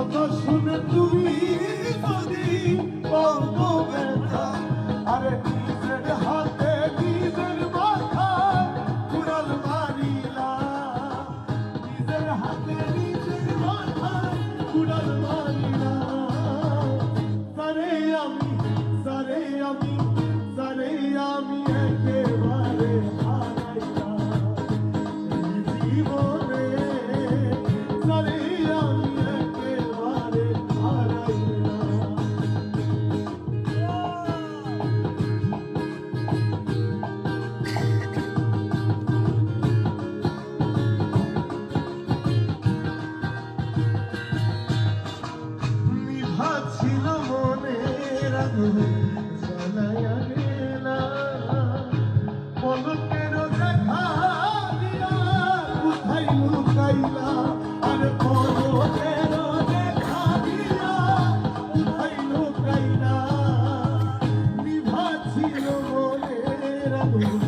কথা শুনে তুমি যদি বলবো ব্যথা, আরে নিজের হাতে নিজের মাথায় কুড়াল মারিলাম, নিজের হাতে নিজের মাথায় কুড়াল মারিলাম। সারে আমি সারে আমি সারে আমি একেবারে হারাইলাম এই জীবনে, সারে আমি একেবারে হারাইলাম। নিভা ছিল মনের আগুন জ্বালায়া গেলা, পলকের দেখা দিয়া কোথায় লুকাইলা, আরে পলকের দেখা দিয়া কোথায় লুকাইলা। নিভা ছিল মনের আগুন